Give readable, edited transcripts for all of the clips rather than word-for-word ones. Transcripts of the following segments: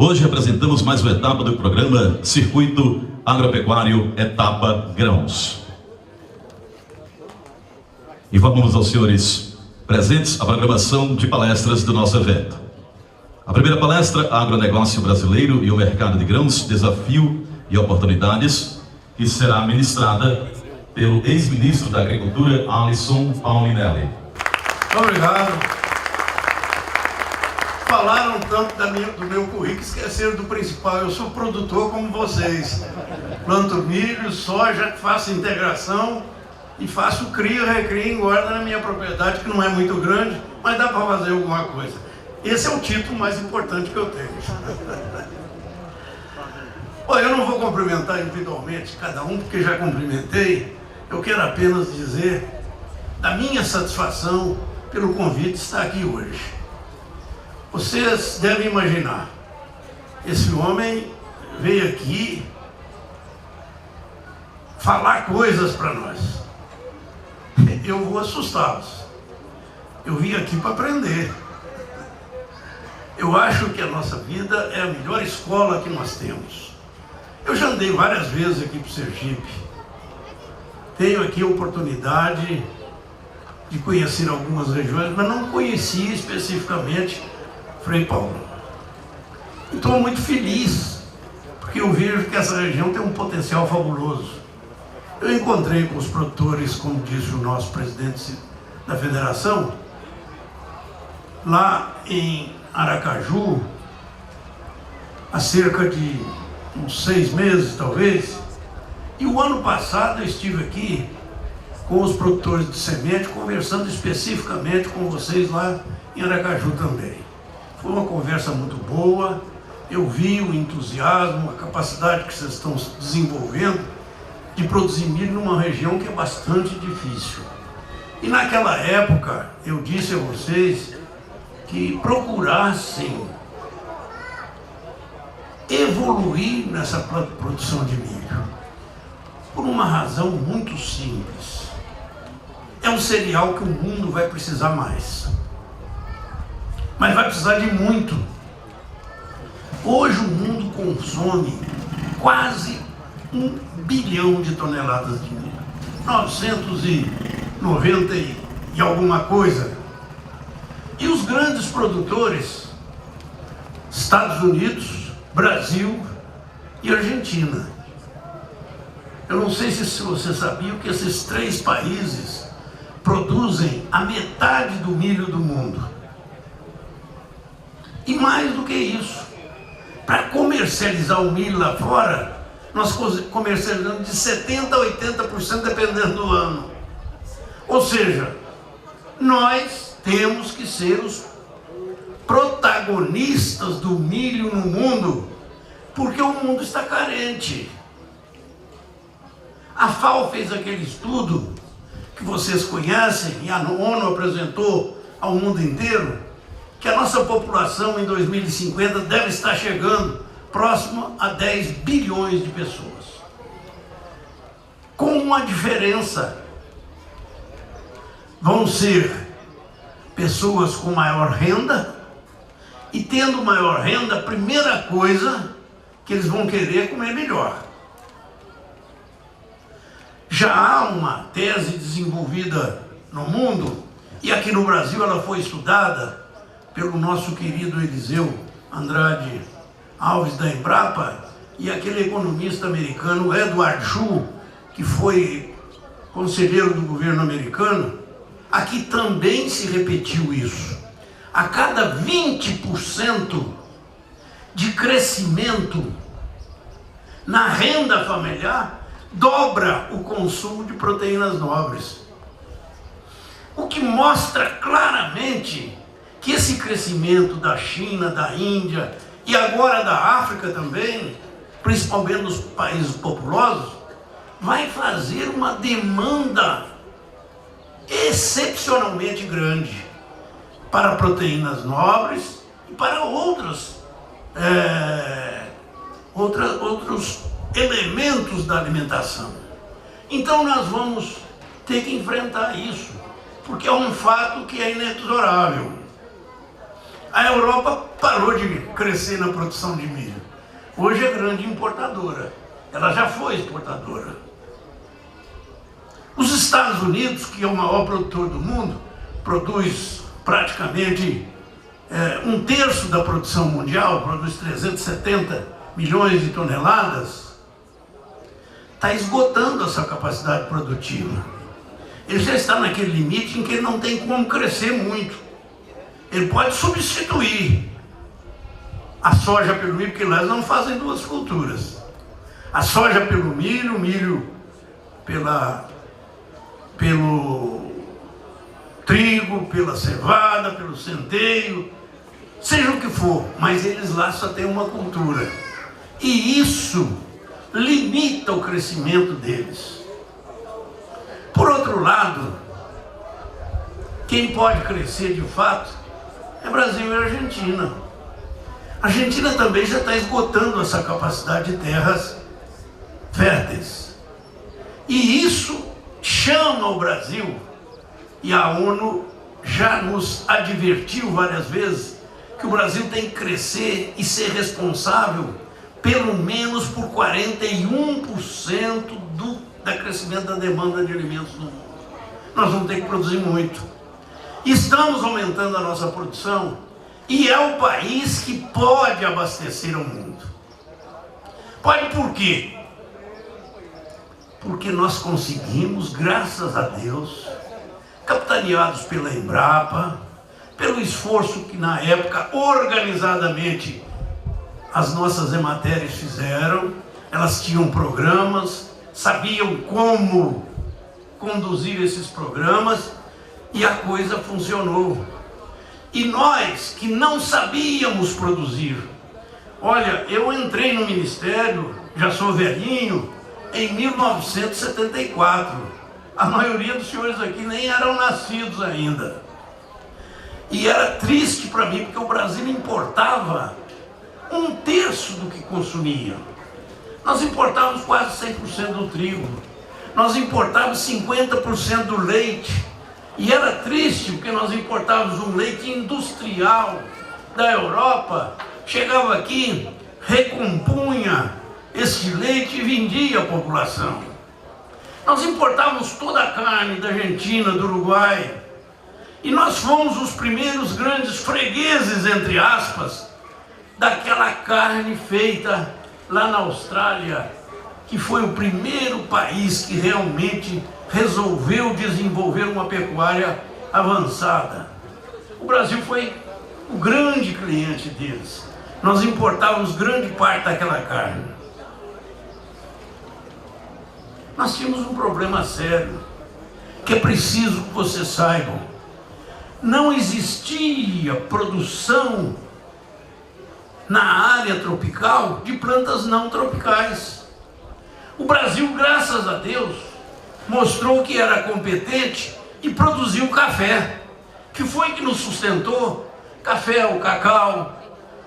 Hoje representamos mais uma etapa do programa Circuito Agropecuário Etapa Grãos. Informamos aos senhores presentes a programação de palestras do nosso evento. A primeira palestra, Agronegócio Brasileiro e o Mercado de Grãos, Desafio e Oportunidades, que será ministrada pelo ex-ministro da Agricultura, Alisson Paulinelli. Obrigado. Falaram tanto do meu currículo, esqueceram do principal. Eu sou produtor como vocês. Planto milho, soja, faço integração e faço cria, recria e engorda na minha propriedade, que não é muito grande, mas dá para fazer alguma coisa. Esse é o título mais importante que eu tenho. Bom, eu não vou cumprimentar individualmente cada um, porque já cumprimentei. Eu quero apenas dizer da minha satisfação pelo convite de estar aqui hoje. Vocês devem imaginar, esse homem veio aqui falar coisas para nós. Eu vou assustá-los. Eu vim aqui para aprender. Eu acho que a nossa vida é a melhor escola que nós temos. Eu já andei várias vezes aqui para o Sergipe. Tenho aqui a oportunidade de conhecer algumas regiões, mas não conhecia especificamente Frei Paulo. Estou muito feliz, porque eu vejo que essa região tem um potencial fabuloso. Eu encontrei com os produtores, como disse o nosso presidente da federação, lá em Aracaju, há cerca de uns 6 meses, talvez. E o ano passado eu estive aqui com os produtores de semente, conversando especificamente com vocês lá em Aracaju também. Foi uma conversa muito boa, eu vi o entusiasmo, a capacidade que vocês estão desenvolvendo de produzir milho numa região que é bastante difícil. E naquela época, eu disse a vocês que procurassem evoluir nessa produção de milho, por uma razão muito simples. É um cereal que o mundo vai precisar mais. Mas vai precisar de muito. Hoje o mundo consome quase 1 bilhão de toneladas de milho. 990 e alguma coisa. E os grandes produtores, Estados Unidos, Brasil e Argentina. Eu não sei se você sabia que esses 3 países produzem a metade do milho do mundo. E mais do que isso, para comercializar o milho lá fora, nós comercializamos de 70% a 80% dependendo do ano. Ou seja, nós temos que ser os protagonistas do milho no mundo, porque o mundo está carente. A FAO fez aquele estudo que vocês conhecem, e a ONU apresentou ao mundo inteiro, que a nossa população em 2050 deve estar chegando próximo a 10 bilhões de pessoas. Com uma diferença: vão ser pessoas com maior renda, e tendo maior renda, a primeira coisa que eles vão querer é comer melhor. Já há uma tese desenvolvida no mundo, e aqui no Brasil ela foi estudada pelo nosso querido Eliseu Andrade Alves da Embrapa e aquele economista americano Edward Shue, que foi conselheiro do governo americano. Aqui também se repetiu isso. A cada 20% de crescimento na renda familiar, dobra o consumo de proteínas nobres. O que mostra claramente que esse crescimento da China, da Índia e agora da África também, principalmente nos países populosos, vai fazer uma demanda excepcionalmente grande para proteínas nobres e para outros elementos da alimentação. Então nós vamos ter que enfrentar isso, porque é um fato que é inexorável. A Europa parou de crescer na produção de milho. Hoje é grande importadora. Ela já foi exportadora. Os Estados Unidos, que é o maior produtor do mundo, produz praticamente um terço da produção mundial, produz 370 milhões de toneladas, está esgotando essa capacidade produtiva. Ele já está naquele limite em que ele não tem como crescer muito. Ele pode substituir a soja pelo milho, porque lá eles não fazem duas culturas. A soja pelo milho, o milho pelo trigo, pela cevada, pelo centeio, seja o que for, mas eles lá só têm uma cultura. E isso limita o crescimento deles. Por outro lado, quem pode crescer de fato é Brasil e Argentina. A Argentina também já está esgotando essa capacidade de terras férteis. E isso chama o Brasil, e a ONU já nos advertiu várias vezes, que o Brasil tem que crescer e ser responsável pelo menos por 41% do crescimento da demanda de alimentos no mundo. Nós vamos ter que produzir muito. Estamos aumentando a nossa produção e é o país que pode abastecer o mundo. Pode por quê? Porque nós conseguimos, graças a Deus, capitaneados pela Embrapa, pelo esforço que na época organizadamente as nossas Ematérias fizeram, elas tinham programas, sabiam como conduzir esses programas e a coisa funcionou. E nós que não sabíamos produzir, olha, eu entrei no ministério, já sou velhinho, em 1974. A maioria dos senhores aqui nem eram nascidos ainda. E era triste para mim, porque o Brasil importava um terço do que consumia. Nós importávamos quase 100% do trigo. Nós importávamos 50% do leite. E era triste, porque nós importávamos um leite industrial da Europa. Chegava aqui, recompunha esse leite e vendia à população. Nós importávamos toda a carne da Argentina, do Uruguai. E nós fomos os primeiros grandes fregueses, entre aspas, daquela carne feita lá na Austrália, que foi o primeiro país que realmente resolveu desenvolver uma pecuária avançada. O Brasil foi o grande cliente deles. Nós importávamos grande parte daquela carne. Nós tínhamos um problema sério, que é preciso que vocês saibam. Não existia produção na área tropical de plantas não tropicais. O Brasil, graças a Deus, mostrou que era competente e produziu café, que foi que nos sustentou. Café, o cacau,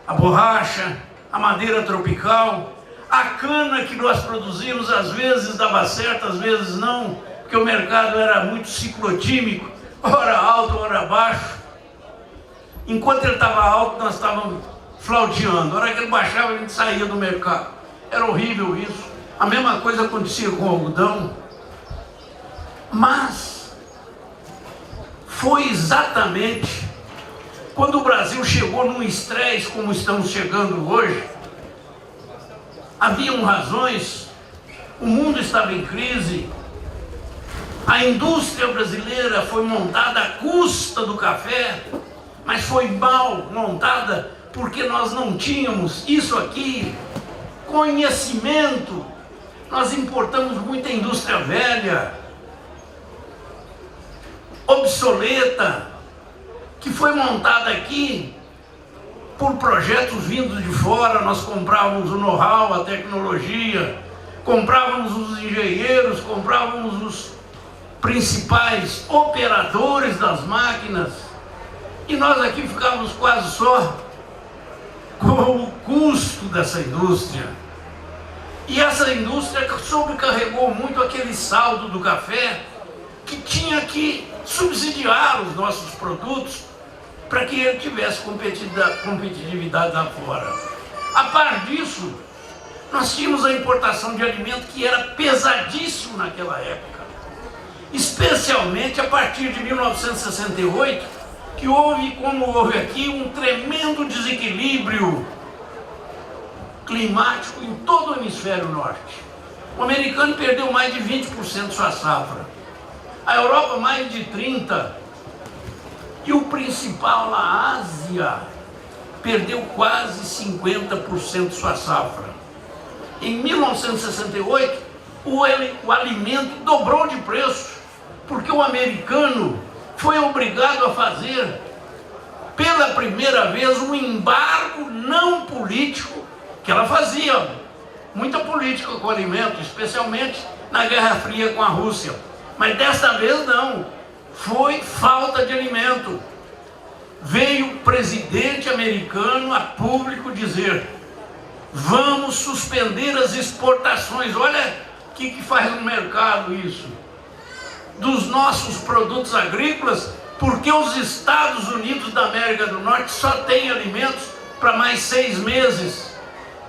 a borracha, a madeira tropical, a cana que nós produzimos, às vezes dava certo, às vezes não, porque o mercado era muito ciclotímico, ora alto, ora baixo. Enquanto ele estava alto, nós estávamos flauteando. A hora que ele baixava, a gente saía do mercado. Era horrível isso. A mesma coisa acontecia com o algodão. Mas foi exatamente quando o Brasil chegou num estresse como estamos chegando hoje. Haviam razões, o mundo estava em crise, a indústria brasileira foi montada à custa do café, mas foi mal montada porque nós não tínhamos isso aqui, conhecimento. Nós importamos muita indústria velha, obsoleta, que foi montada aqui por projetos vindos de fora. Nós comprávamos o know-how, a tecnologia, comprávamos os engenheiros, comprávamos os principais operadores das máquinas, e nós aqui ficávamos quase só com o custo dessa indústria. E essa indústria sobrecarregou muito aquele saldo do café, que tinha que subsidiar os nossos produtos para que ele tivesse competitividade lá fora. A par disso, nós tínhamos a importação de alimento que era pesadíssimo naquela época, especialmente a partir de 1968, que houve, como houve aqui, um tremendo desequilíbrio climático em todo o hemisfério norte. O americano perdeu mais de 20% de sua safra, a Europa mais de 30%, e o principal, a Ásia, perdeu quase 50% de sua safra. Em 1968, o alimento dobrou de preço, porque o americano foi obrigado a fazer, pela primeira vez, um embargo não político, que ela fazia muita política com o alimento, especialmente na Guerra Fria com a Rússia. Mas desta vez não, foi falta de alimento. Veio o presidente americano a público dizer: vamos suspender as exportações. Olha o que faz no mercado isso, dos nossos produtos agrícolas, porque os Estados Unidos da América do Norte só têm alimentos para mais 6 meses,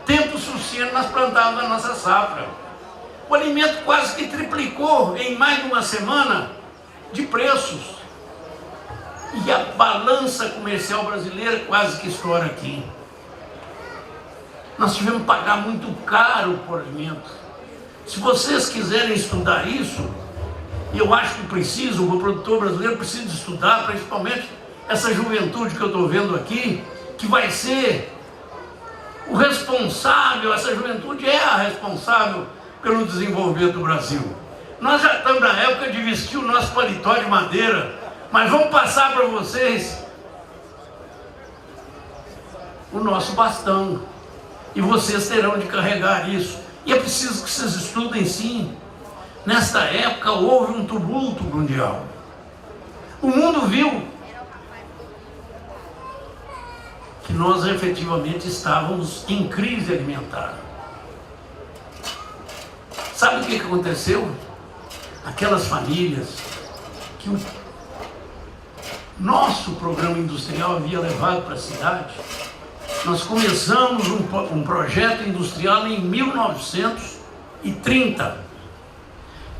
tempo suficiente nós plantávamos a nossa safra. O alimento quase que triplicou em mais de uma semana de preços, e a balança comercial brasileira quase que estoura aqui. Nós tivemos que pagar muito caro por alimento. Se vocês quiserem estudar isso, eu acho que preciso, o produtor brasileiro precisa estudar, principalmente essa juventude que eu estou vendo aqui, que vai ser o responsável, essa juventude é a responsável pelo desenvolvimento do Brasil. Nós já estamos na época de vestir o nosso paletó de madeira, mas vamos passar para vocês o nosso bastão, e vocês terão de carregar isso. E é preciso que vocês estudem sim. Nesta época houve um tumulto mundial. O mundo viu que nós efetivamente estávamos em crise alimentar. Sabe o que aconteceu? Aquelas famílias que o nosso programa industrial havia levado para a cidade, nós começamos um projeto industrial em 1930,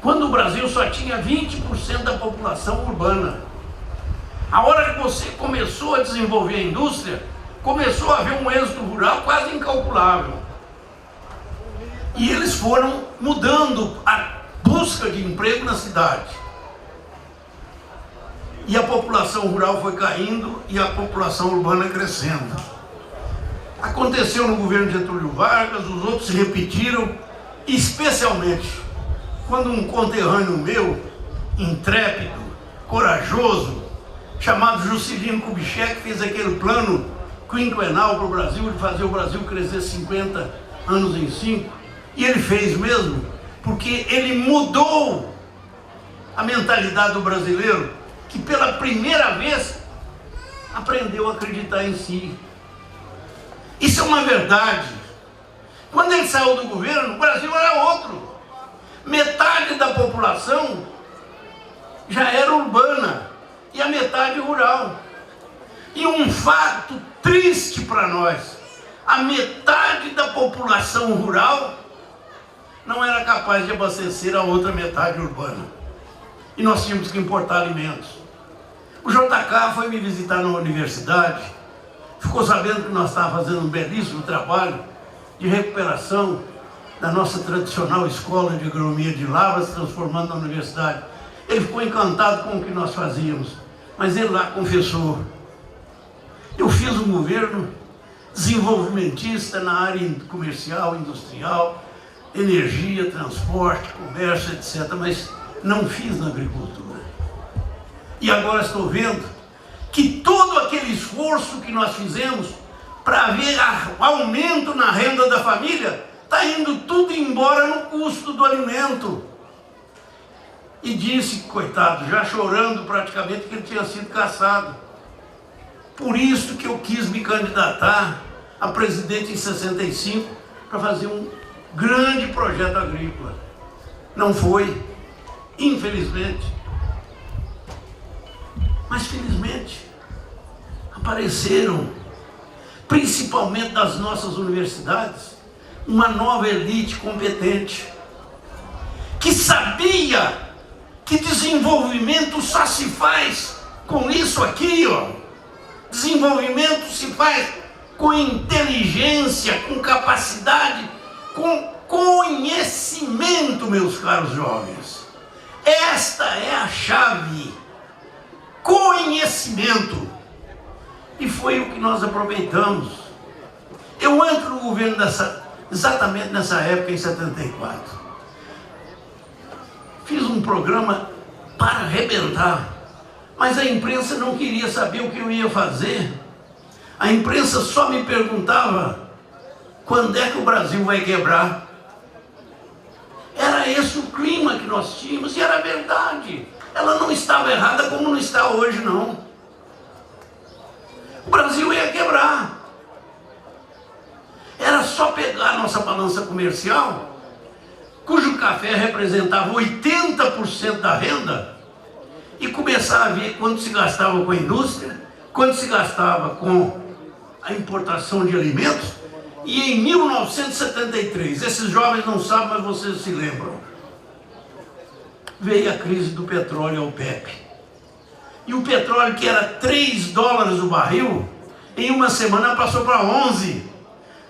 quando o Brasil só tinha 20% da população urbana. A hora que você começou a desenvolver a indústria, começou a haver um êxito rural quase incalculável. E eles foram mudando a busca de emprego na cidade. E a população rural foi caindo e a população urbana crescendo. Aconteceu no governo de Getúlio Vargas, os outros se repetiram, especialmente quando um conterrâneo meu, intrépido, corajoso, chamado Juscelino Kubitschek, fez aquele plano quinquenal para o Brasil, de fazer o Brasil crescer 50 anos em 5, e ele fez mesmo, porque ele mudou a mentalidade do brasileiro, que pela primeira vez aprendeu a acreditar em si. Isso é uma verdade. Quando ele saiu do governo, o Brasil era outro. Metade da população já era urbana e a metade rural. E um fato triste para nós: a metade da população rural não era capaz de abastecer a outra metade urbana. E nós tínhamos que importar alimentos. O JK foi me visitar na universidade, ficou sabendo que nós estávamos fazendo um belíssimo trabalho de recuperação da nossa tradicional escola de agronomia de Lavras, transformando na universidade. Ele ficou encantado com o que nós fazíamos, mas ele lá confessou: eu fiz um governo desenvolvimentista na área comercial, industrial, energia, transporte, comércio, etc., mas não fiz na agricultura. E agora estou vendo que todo aquele esforço que nós fizemos para haver aumento na renda da família está indo tudo embora no custo do alimento. E disse, coitado, já chorando praticamente, que ele tinha sido cassado. Por isso que eu quis me candidatar a presidente em 65 para fazer um grande projeto agrícola. Não foi, infelizmente. Mas felizmente, a apareceram, principalmente das nossas universidades, uma nova elite competente, que sabia que desenvolvimento só se faz com isso aqui, ó. Desenvolvimento se faz com inteligência, com capacidade, com conhecimento, meus caros jovens. Esta é a chave, conhecimento. E foi o que nós aproveitamos. Eu entro no governo exatamente nessa época, em 74. Fiz um programa para arrebentar, mas a imprensa não queria saber o que eu ia fazer. A imprensa só me perguntava: quando é que o Brasil vai quebrar? Era esse o clima que nós tínhamos, e era verdade. Ela não estava errada como não está hoje, não. O Brasil ia quebrar. Era só pegar a nossa balança comercial, cujo café representava 80% da renda, e começar a ver quanto se gastava com a indústria, quanto se gastava com a importação de alimentos. E em 1973, esses jovens não sabem, mas vocês se lembram, veio a crise do petróleo ao OPEP. E o petróleo, que era $3 o barril, em uma semana passou para 11,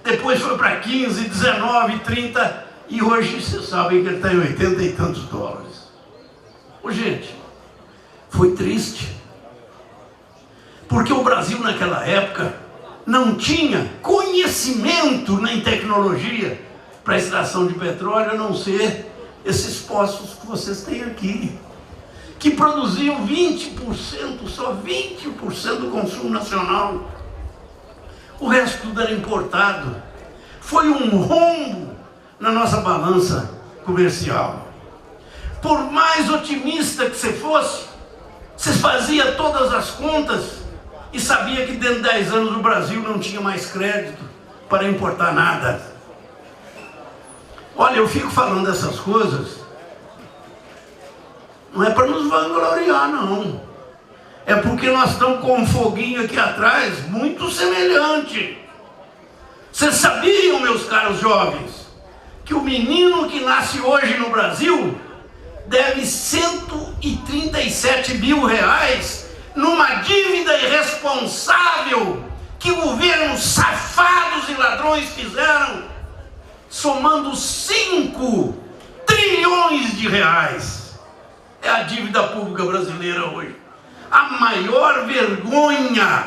depois foi para 15, 19, 30, e hoje vocês sabem que ele está em 80 e tantos dólares. Ô, gente, foi triste, porque o Brasil naquela época não tinha conhecimento nem tecnologia para a extração de petróleo, a não ser esses poços que vocês têm aqui, que produziam 20%, só 20% do consumo nacional. O resto tudo era importado. Foi um rombo na nossa balança comercial. Por mais otimista que você fosse, você fazia todas as contas e sabia que dentro de 10 anos o Brasil não tinha mais crédito para importar nada. Olha, eu fico falando dessas coisas, não é para nos vangloriar, não. É porque nós estamos com um foguinho aqui atrás muito semelhante. Vocês sabiam, meus caros jovens, que o menino que nasce hoje no Brasil deve 137 mil reais numa dívida irresponsável que governos safados e ladrões fizeram, somando 5 trilhões de reais. É a dívida pública brasileira hoje. A maior vergonha.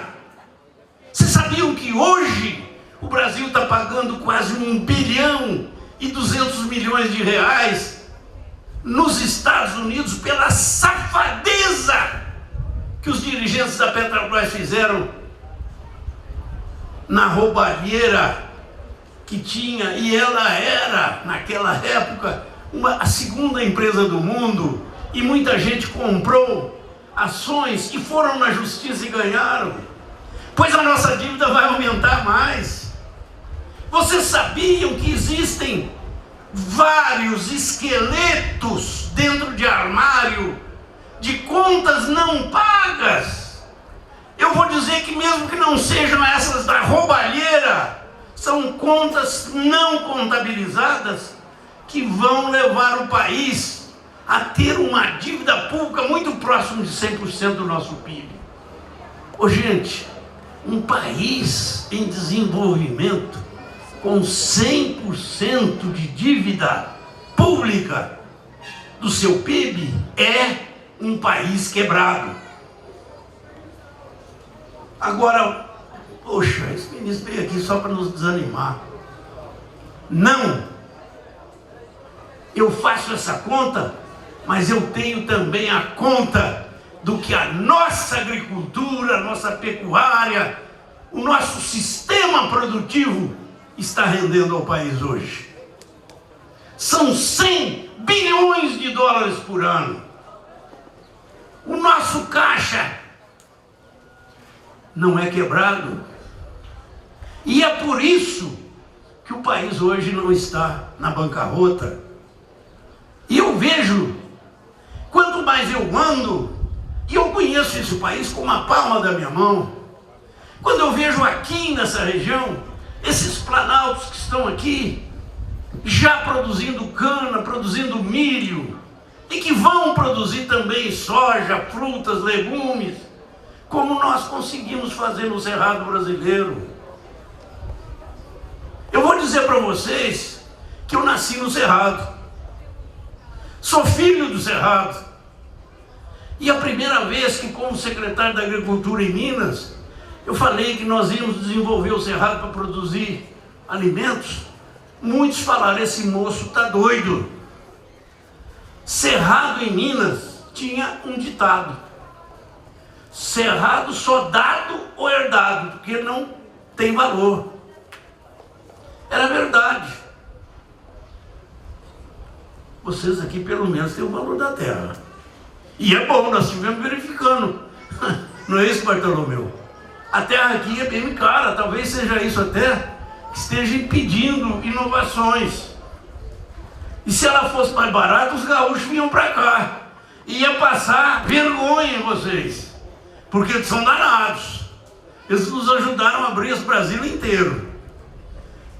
Vocês sabiam que hoje o Brasil está pagando quase 1 bilhão e 200 milhões de reais nos Estados Unidos pela safadeza que os dirigentes da Petrobras fizeram na roubalheira que tinha, e ela era, naquela época, a segunda empresa do mundo, e muita gente comprou ações e foram na justiça e ganharam, pois a nossa dívida vai aumentar mais. Vocês sabiam que existem vários esqueletos dentro de armário de contas não pagas? Eu vou dizer que mesmo que não sejam essas da roubalheira, são contas não contabilizadas que vão levar o país a ter uma dívida pública muito próximo de 100% do nosso PIB. Ô, gente, um país em desenvolvimento com 100% de dívida pública do seu PIB é um país quebrado. Agora, poxa, esse ministro veio aqui só para nos desanimar. Não! Eu faço essa conta, mas eu tenho também a conta do que a nossa agricultura, a nossa pecuária, o nosso sistema produtivo está rendendo ao país hoje. São 100 bilhões de dólares por ano. O nosso caixa não é quebrado. E é por isso que o país hoje não está na bancarrota. E eu vejo, quanto mais eu ando, e eu conheço esse país com a palma da minha mão, Quando eu vejo aqui nessa região, esses planaltos que estão aqui, já produzindo cana, produzindo milho, e que vão produzir também soja, frutas, legumes, como nós conseguimos fazer no Cerrado brasileiro. Eu vou dizer para vocês que eu nasci no Cerrado, sou filho do Cerrado, e a primeira vez que, como secretário da Agricultura em Minas, eu falei que nós íamos desenvolver o Cerrado para produzir alimentos, muitos falaram: esse moço está doido. Cerrado em Minas tinha um ditado: cerrado só dado ou herdado, porque não tem valor. Era verdade. Vocês aqui pelo menos têm o valor da terra. E é bom, nós estivemos verificando. Não é isso, Bartolomeu? A terra aqui é bem cara, talvez seja isso até que esteja impedindo inovações. E se ela fosse mais barata, os gaúchos vinham para cá. E ia passar vergonha em vocês, porque eles são danados. Eles nos ajudaram a abrir esse Brasil inteiro.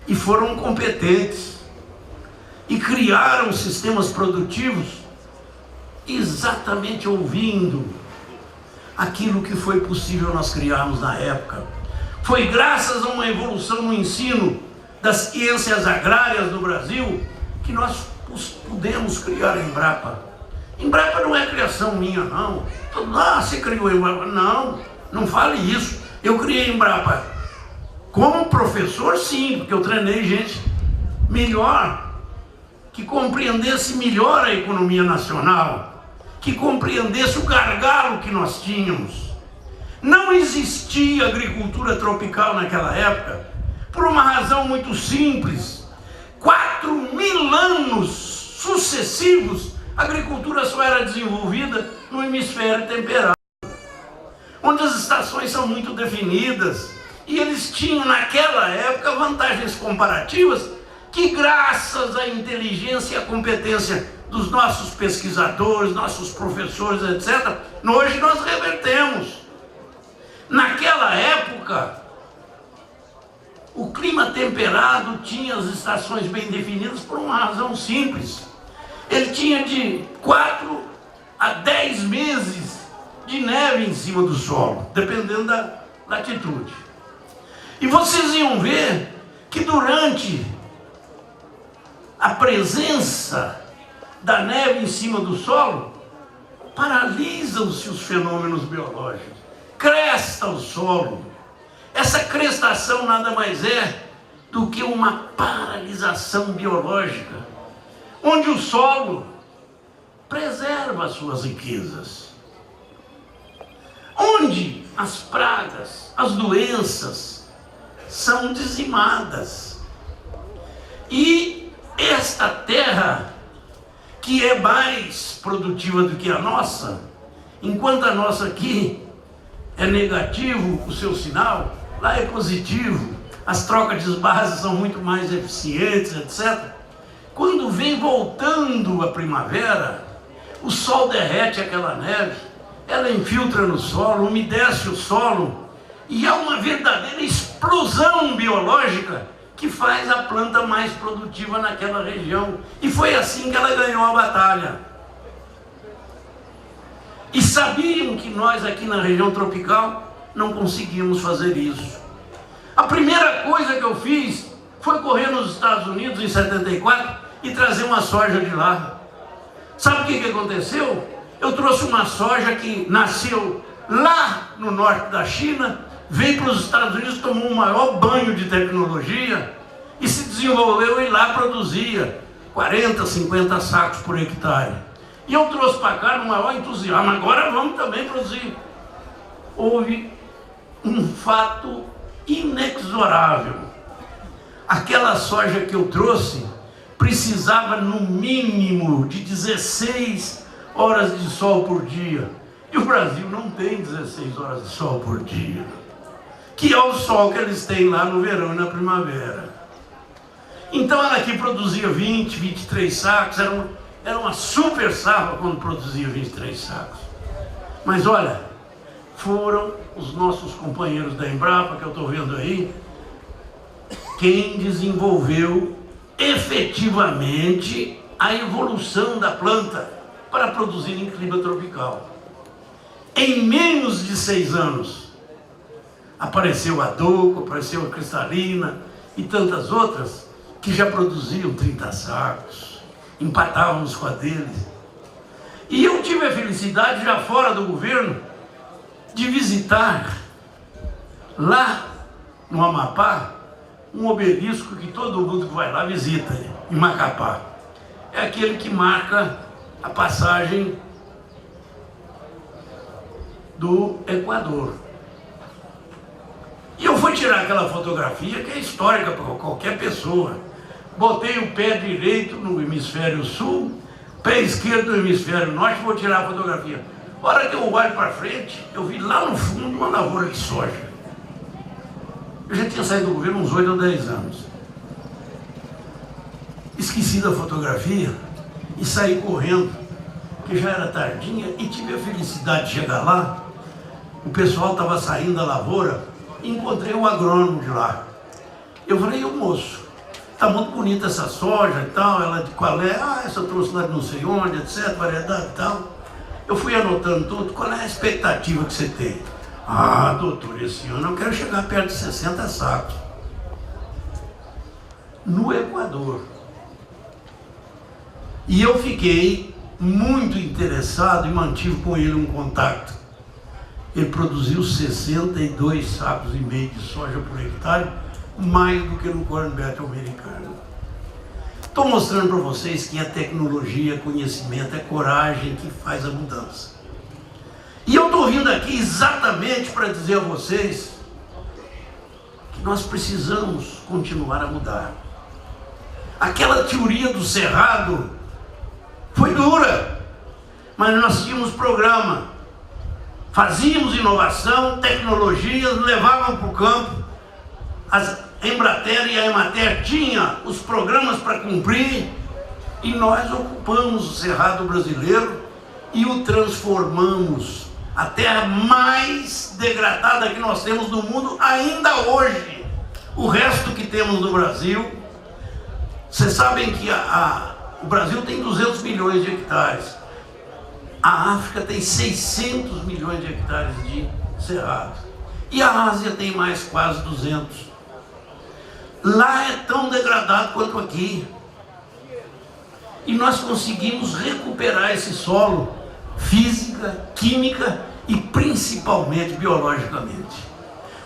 E foram competentes. E criaram sistemas produtivos exatamente ouvindo aquilo que foi possível nós criarmos na época. Foi graças a uma evolução no ensino das ciências agrárias no Brasil que nós pudemos criar a Embrapa. Embrapa não é criação minha, não. Você criou a Embrapa? Não, não fale isso. Eu criei a Embrapa como professor, sim, porque eu treinei gente melhor, que compreendesse melhor a economia nacional, que compreendesse o gargalo que nós tínhamos. Não existia agricultura tropical naquela época, por uma razão muito simples. 4.000 anos sucessivos, a agricultura só era desenvolvida no hemisfério temperado, onde as estações são muito definidas, e eles tinham naquela época vantagens comparativas que, graças à inteligência e à competência dos nossos pesquisadores, nossos professores, etc., hoje nós revertemos. Naquela época, o clima temperado tinha as estações bem definidas por uma razão simples. Ele tinha de 4 a 10 meses de neve em cima do solo, dependendo da latitude. E vocês iam ver que durante a presença da neve em cima do solo, paralisam-se os fenômenos biológicos, cresta o solo. Essa crestação nada mais é do que uma paralisação biológica, onde o solo preserva as suas riquezas, onde as pragas, as doenças são dizimadas. E esta terra, que é mais produtiva do que a nossa, enquanto a nossa aqui é negativo o seu sinal, lá é positivo, as trocas de bases são muito mais eficientes, etc. Quando vem voltando a primavera, o sol derrete aquela neve, ela infiltra no solo, umedece o solo, e há uma verdadeira explosão biológica que faz a planta mais produtiva naquela região. E foi assim que ela ganhou a batalha. E sabiam que nós aqui na região tropical não conseguimos fazer isso. A primeira coisa que eu fiz foi correr nos Estados Unidos em 74 e trazer uma soja de lá. Sabe o que aconteceu? Eu trouxe uma soja que nasceu lá no norte da China, veio para os Estados Unidos, tomou um maior banho de tecnologia e se desenvolveu, e lá produzia 40, 50 sacos por hectare. E eu trouxe para cá no maior entusiasmo: agora vamos também produzir. Houve um fato inexorável. Aquela soja que eu trouxe precisava no mínimo de 16 horas de sol por dia. E o Brasil não tem 16 horas de sol por dia, que é o sol que eles têm lá no verão e na primavera. Então ela aqui produzia 20, 23 sacos, era uma super safra quando produzia 23 sacos. Mas olha, foram os nossos companheiros da Embrapa, que eu estou vendo aí, quem desenvolveu efetivamente a evolução da planta para produzir em clima tropical. Em menos de 6 anos, apareceu a Doco, apareceu a Cristalina e tantas outras que já produziam 30 sacos, empatávamos com a deles. E eu tive a felicidade, já fora do governo, de visitar lá no Amapá um obelisco que todo mundo que vai lá visita, em Macapá. É aquele que marca a passagem do Equador. E eu fui tirar aquela fotografia que é histórica para qualquer pessoa. Botei o pé direito no hemisfério sul, pé esquerdo no hemisfério norte, vou tirar a fotografia. A hora que eu olho para frente, eu vi lá no fundo uma lavoura de soja. Eu já tinha saído do governo uns 8 ou 10 anos. Esqueci da fotografia e saí correndo, porque já era tardinha, e tive a felicidade de chegar lá. O pessoal estava saindo da lavoura e encontrei o agrônomo de lá. Eu falei, ô moço, tá muito bonita essa soja e tal, ela de qual é? Ah, essa eu trouxe lá de não sei onde, etc, variedade e tal. Eu fui anotando tudo, qual é a expectativa que você tem? Ah, doutor, esse ano eu quero chegar perto de 60 sacos. No Equador. E eu fiquei muito interessado e mantive com ele um contato. Ele produziu 62 sacos e meio de soja por hectare, mais do que no Corn Belt americano. Estou mostrando para vocês que a tecnologia, conhecimento, é coragem que faz a mudança. E eu estou vindo aqui exatamente para dizer a vocês que nós precisamos continuar a mudar. Aquela teoria do cerrado foi dura, mas nós tínhamos programa, fazíamos inovação, tecnologias, levávamos para o campo. A Embrater e a Emater tinham os programas para cumprir e nós ocupamos o cerrado brasileiro e o transformamos. A terra mais degradada que nós temos no mundo ainda hoje. O resto que temos no Brasil, vocês sabem que o Brasil tem 200 milhões de hectares. A África tem 600 milhões de hectares de cerrado. E a Ásia tem mais quase 200. Lá é tão degradado quanto aqui. E nós conseguimos recuperar esse solo, física, química e principalmente biologicamente.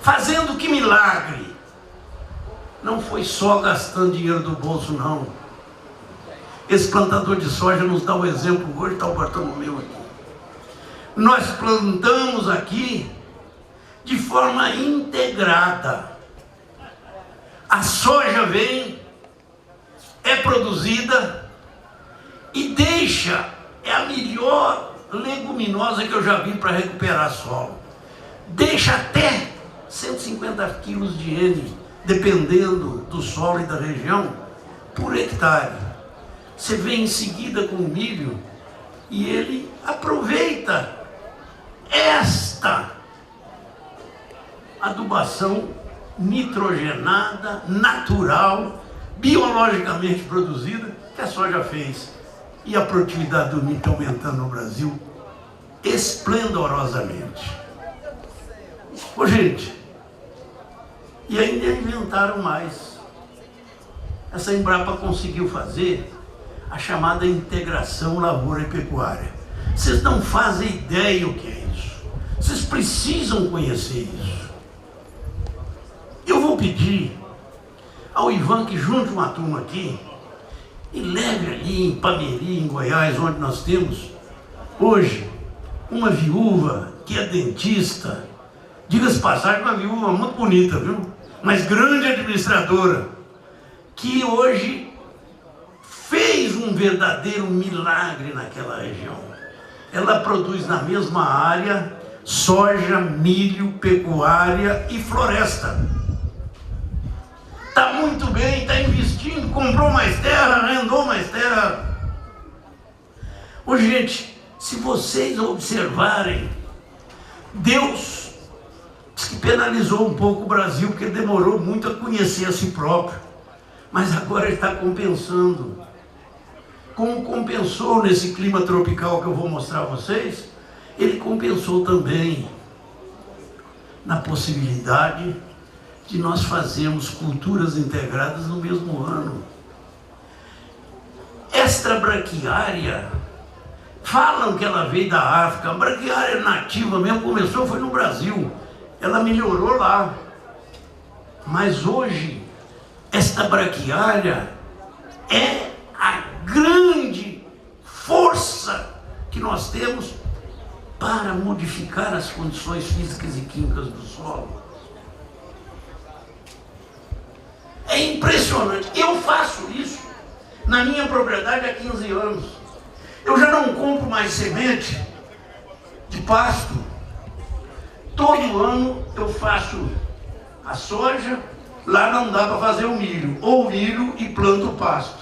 Fazendo que milagre! Não foi só gastando dinheiro do bolso, não. Esse plantador de soja nos dá o exemplo, hoje está o Bartolomeu aqui. Nós plantamos aqui de forma integrada. A soja vem, é produzida e deixa, é a melhor leguminosa que eu já vi para recuperar solo. Deixa até 150 quilos de N, dependendo do solo e da região, por hectare. Você vem em seguida com o milho e ele aproveita esta adubação nitrogenada, natural, biologicamente produzida, que a soja fez. E a produtividade do milho está aumentando no Brasil esplendorosamente. Ô gente, e ainda inventaram mais. Essa Embrapa conseguiu fazer a chamada integração lavoura e pecuária. Vocês não fazem ideia o que é isso. Vocês precisam conhecer isso. Eu vou pedir ao Ivan que junte uma turma aqui e leve ali em Pameri, em Goiás, onde nós temos hoje uma viúva que é dentista, diga-se passagem, uma viúva muito bonita, viu? Mas grande administradora, que hoje fez um verdadeiro milagre naquela região. Ela produz na mesma área soja, milho, pecuária e floresta. Está muito bem, está investindo, comprou mais terra, arrendou mais terra. Ô gente, se vocês observarem Deus diz que penalizou um pouco o Brasil, porque demorou muito a conhecer a si próprio. Mas agora ele está compensando. Como compensou nesse clima tropical que eu vou mostrar a vocês, ele compensou também na possibilidade de nós fazermos culturas integradas no mesmo ano. Extrabraquiária, falam que ela veio da África, a braquiária nativa mesmo começou, foi no Brasil, ela melhorou lá. Mas hoje, esta braquiária é a grande força que nós temos para modificar as condições físicas e químicas do solo. É impressionante. Eu faço isso na minha propriedade há 15 anos. Eu já não compro mais semente de pasto. Todo ano eu faço a soja, lá não dá para fazer o milho, ou milho e planto o pasto.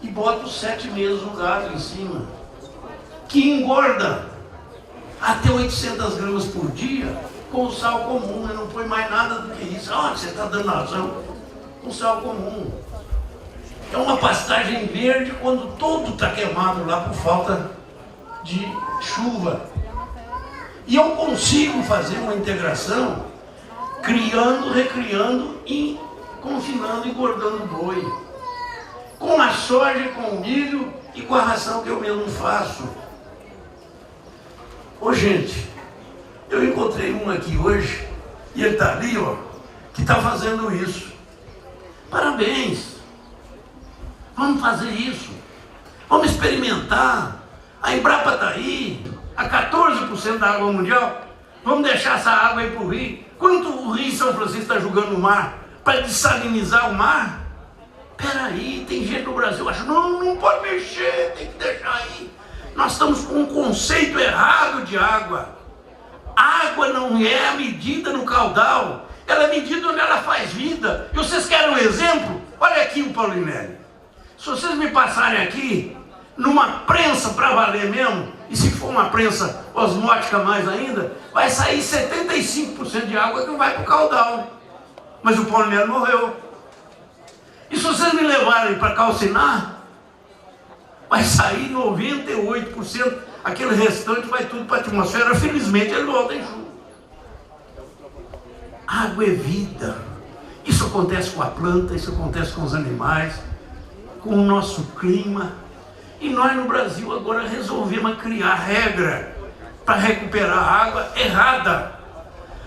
E boto 7 meses o gado em cima, que engorda até 800 gramas por dia com o sal comum, né? Não foi mais nada do que isso. Ah, você está dando razão, com sal comum. É uma pastagem verde quando todo está queimado lá por falta de chuva. E eu consigo fazer uma integração, criando, recriando e confinando e engordando o boi. Com a soja, com o milho e com a ração que eu mesmo faço. Ô gente, eu encontrei um aqui hoje, e ele está ali, ó, que está fazendo isso. Parabéns! Vamos fazer isso. Vamos experimentar. A Embrapa está aí, a 14% da água mundial. Vamos deixar essa água aí para o rio. Quanto o Rio São Francisco está jogando no mar para dessalinizar o mar? Peraí, tem gente no Brasil que acha, não pode mexer, tem que deixar aí. Nós estamos com um conceito errado de água. Água não é a medida no caudal, ela é medida onde ela faz vida. E vocês querem um exemplo? Olha aqui o Paulinelli. Se vocês me passarem aqui, numa prensa para valer mesmo, e se for uma prensa osmótica mais ainda, vai sair 75% de água que vai para o caudal. Mas o Paulinelli morreu. E se vocês me levarem para calcinar, vai sair 98%, aquele restante vai tudo para a atmosfera, felizmente ele volta em chuva. Água é vida. Isso acontece com a planta, isso acontece com os animais, com o nosso clima. E nós no Brasil agora resolvemos criar regra para recuperar a água errada.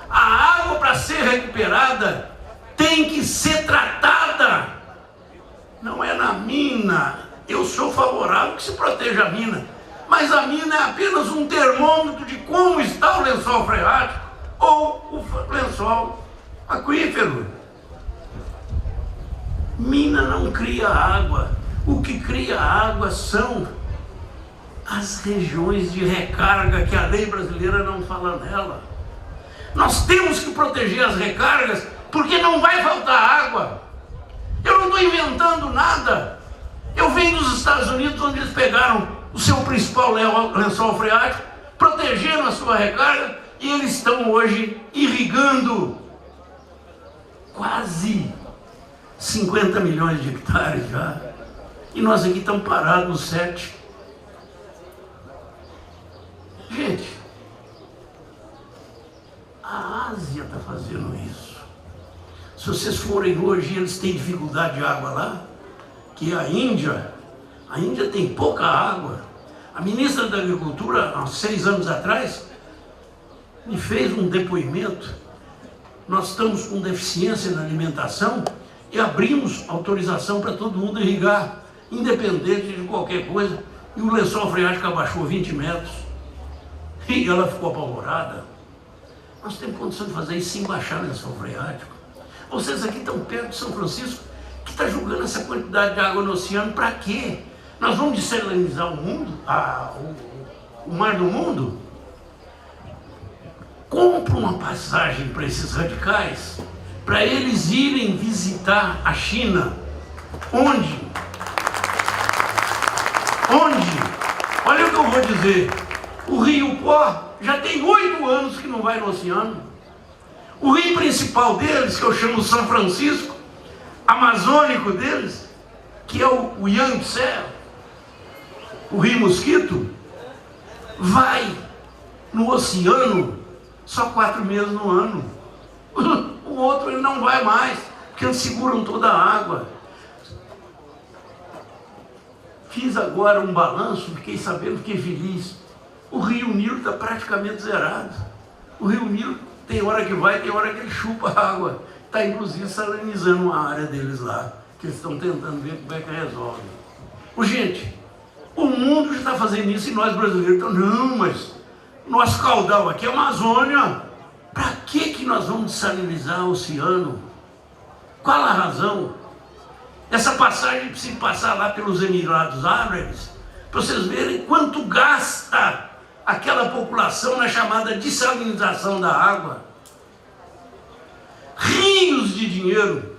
A água, para ser recuperada, tem que ser tratada. Não é na mina. Eu sou favorável que se proteja a mina, mas a mina é apenas um termômetro de como está o lençol freático ou o lençol aquífero. Mina não cria água. O que cria água são as regiões de recarga, que a lei brasileira não fala nela. Nós temos que proteger as recargas, porque não vai faltar água. Eu não estou inventando nada. Eu venho dos Estados Unidos, onde eles pegaram o seu principal lençol freático, protegeram a sua recarga, e eles estão hoje irrigando quase 50 milhões de hectares já. E nós aqui estamos parados nos 7. Gente, a Ásia está fazendo isso. Se vocês forem hoje, eles têm dificuldade de água lá, que a Índia tem pouca água. A ministra da Agricultura, há 6 anos atrás, me fez um depoimento. Nós estamos com deficiência na alimentação e abrimos autorização para todo mundo irrigar, independente de qualquer coisa, e o lençol freático abaixou 20 metros. E ela ficou apavorada. Nós temos condição de fazer isso sem baixar o lençol freático. Vocês aqui estão perto de São Francisco, que está jogando essa quantidade de água no oceano, para quê? Nós vamos dessalinizar o mundo, o mar do mundo? Compra uma passagem para esses radicais, para eles irem visitar a China. Onde? Olha o que eu vou dizer. O rio Pó já tem 8 anos que não vai no oceano. O rio principal deles, que eu chamo São Francisco, amazônico deles, que é o Yangtze, o rio Mosquito, vai no oceano só 4 meses no ano. O outro ele não vai mais, porque eles seguram toda a água. Fiz agora um balanço, fiquei sabendo, fiquei feliz. O rio Nilo está praticamente zerado. O rio Nilo tem hora que vai, tem hora que ele chupa a água. Está inclusive salinizando a área deles lá, que eles estão tentando ver como é que resolve. Gente, o mundo já está fazendo isso e nós brasileiros estamos, não, mas nosso caudal aqui é a Amazônia. Para que nós vamos salinizar o oceano? Qual a razão? Essa passagem precisa passar lá pelos Emirados Árabes, para vocês verem quanto gasta aquela população na chamada dessalinização da água. Rios de dinheiro.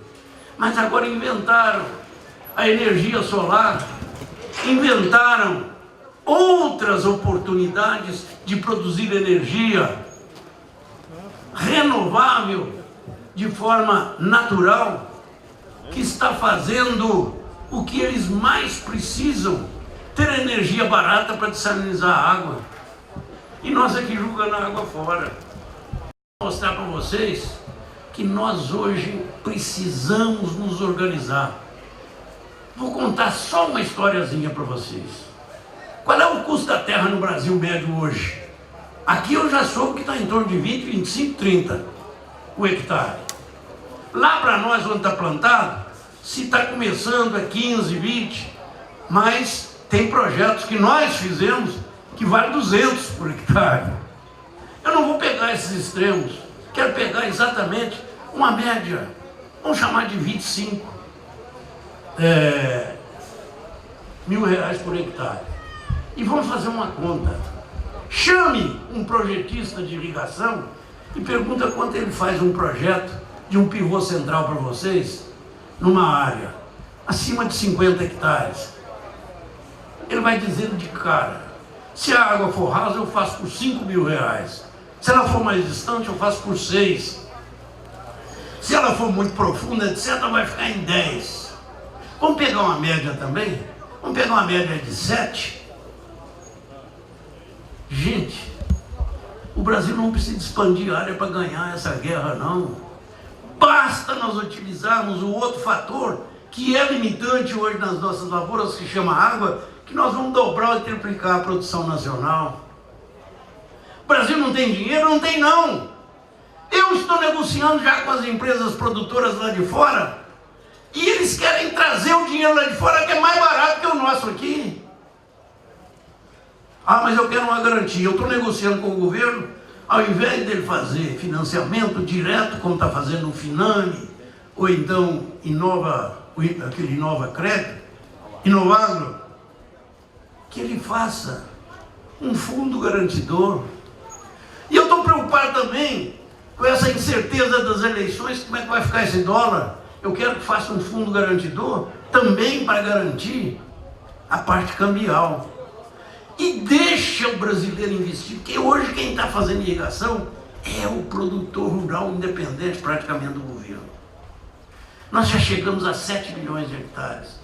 Mas agora inventaram a energia solar, inventaram outras oportunidades de produzir energia renovável de forma natural, que está fazendo o que eles mais precisam, ter energia barata para dessalinizar a água. E nós aqui jogando a água fora. Vou mostrar para vocês que nós hoje precisamos nos organizar. Vou contar só uma historiazinha para vocês. Qual é o custo da terra no Brasil médio hoje? Aqui eu já soube que está em torno de 20, 25, 30 o hectare. Lá para nós, onde está plantado, se está começando é 15, 20, mas tem projetos que nós fizemos que vale 200 por hectare. Eu não vou pegar esses extremos, quero pegar exatamente uma média, vamos chamar de 25 mil reais por hectare. E vamos fazer uma conta. Chame um projetista de irrigação e pergunta quanto ele faz um projeto de um pivô central para vocês, numa área acima de 50 hectares. Ele vai dizendo de cara, se a água for rasa eu faço por 5 mil reais, se ela for mais distante eu faço por 6, se ela for muito profunda, etc, vai ficar em 10. Vamos pegar uma média também? Vamos pegar uma média de 7? Gente, o Brasil não precisa expandir a área para ganhar essa guerra, não. Basta nós utilizarmos o outro fator que é limitante hoje nas nossas lavouras, que se chama água, que nós vamos dobrar e triplicar a produção nacional. O Brasil não tem dinheiro? Não tem, não. Eu estou negociando já com as empresas produtoras lá de fora e eles querem trazer o dinheiro lá de fora, que é mais barato que o nosso aqui. Ah, mas eu quero uma garantia. Eu estou negociando com o governo, ao invés dele fazer financiamento direto, como está fazendo o Finame, ou então aquele Inova Crédito, Inovagro, que ele faça um fundo garantidor. E eu estou preocupado também com essa incerteza das eleições, como é que vai ficar esse dólar. Eu quero que faça um fundo garantidor também para garantir a parte cambial. E deixa o brasileiro investir, porque hoje quem está fazendo irrigação é o produtor rural independente praticamente do governo. Nós já chegamos a 7 milhões de hectares,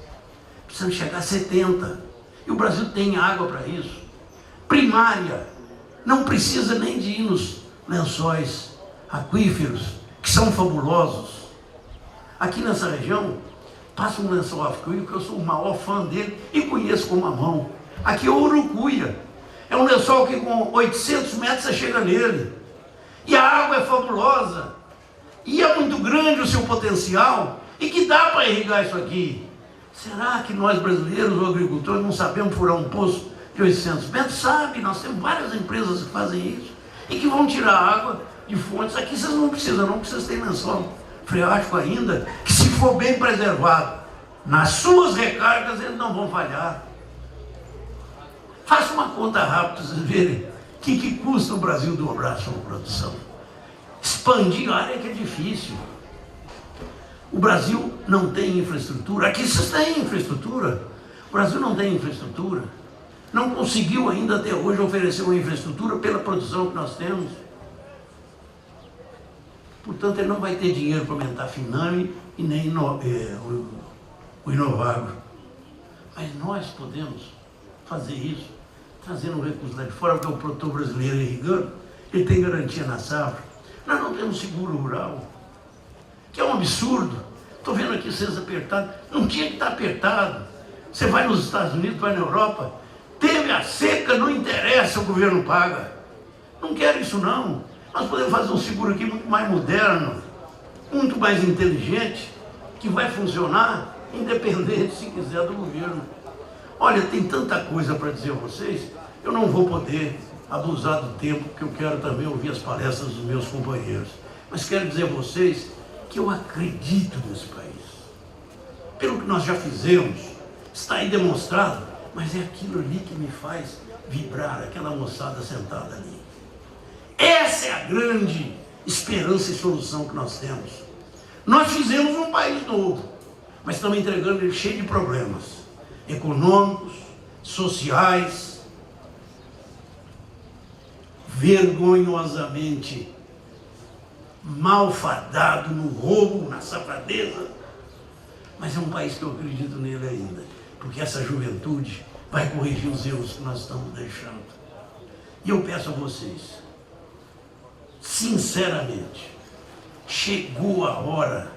precisamos chegar a 70, e o Brasil tem água para isso. Primária, não precisa nem de ir nos lençóis aquíferos, que são fabulosos. Aqui nessa região, passa um lençol aquífero, eu sou o maior fã dele e conheço com uma mão. Aqui é o Urucuia, é um lençol que com 800 metros você chega nele. E a água é fabulosa, e é muito grande o seu potencial, e que dá para irrigar isso aqui. Será que nós brasileiros, os agricultores, não sabemos furar um poço de 800 metros? Sabe, nós temos várias empresas que fazem isso, e que vão tirar água de fontes. Aqui vocês não precisam, não, porque vocês têm lençol freático ainda, que se for bem preservado, nas suas recargas eles não vão falhar. Faça uma conta rápida para vocês verem o que custa o Brasil dobrar a sua produção. Expandir a área que é difícil. O Brasil não tem infraestrutura. Aqui vocês têm infraestrutura. O Brasil não tem infraestrutura. não conseguiu ainda até hoje oferecer uma infraestrutura pela produção que nós temos. Portanto, ele não vai ter dinheiro para aumentar a Finame e nem o Inovagro. Mas nós podemos fazer isso, trazendo um recurso lá de fora, porque o produtor brasileiro é irrigando, ele tem garantia na safra. Nós não temos seguro rural, que é um absurdo. Estou vendo aqui vocês apertados. Não tinha que estar apertado. Você vai nos Estados Unidos, vai na Europa, teve a seca, não interessa, o governo paga. Não quero isso não. Nós podemos fazer um seguro aqui muito mais moderno, muito mais inteligente, que vai funcionar independente, se quiser, do governo. Olha, tem tanta coisa para dizer a vocês, eu não vou poder abusar do tempo, porque eu quero também ouvir as palestras dos meus companheiros. Mas quero dizer a vocês que eu acredito nesse país. Pelo que nós já fizemos, está aí demonstrado, mas é aquilo ali que me faz vibrar, aquela moçada sentada ali. Essa é a grande esperança e solução que nós temos. Nós fizemos um país novo, mas estamos entregando ele cheio de problemas econômicos, sociais, vergonhosamente malfadado no roubo, na safadeza. Mas é um país que eu acredito nele ainda, porque essa juventude vai corrigir os erros que nós estamos deixando. E eu peço a vocês, sinceramente, chegou a hora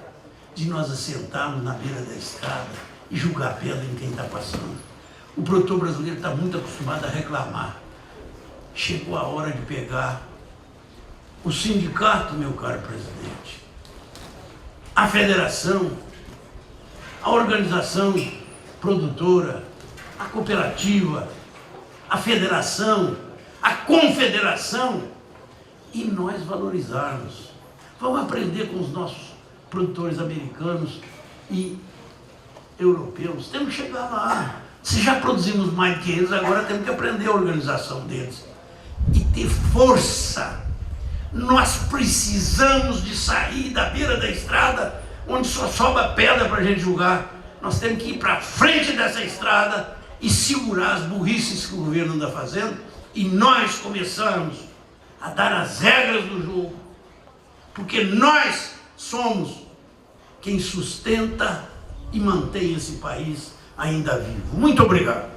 de nós assentarmos na beira da estrada e jogar pedra em quem está passando. O produtor brasileiro está muito acostumado a reclamar. Chegou a hora de pegar o sindicato, meu caro presidente, a federação, a organização produtora, a cooperativa, a federação, a confederação, e nós valorizarmos. Vamos aprender com os nossos produtores americanos e europeus. Temos que chegar lá. Se já produzimos mais que eles, agora temos que aprender a organização deles e ter força. Nós precisamos de sair da beira da estrada, onde só sobra pedra para a gente julgar. Nós temos que ir para frente dessa estrada e segurar as burrices que o governo anda fazendo, e nós começamos a dar as regras do jogo, porque nós somos quem sustenta e mantém esse país ainda vivo. Muito obrigado.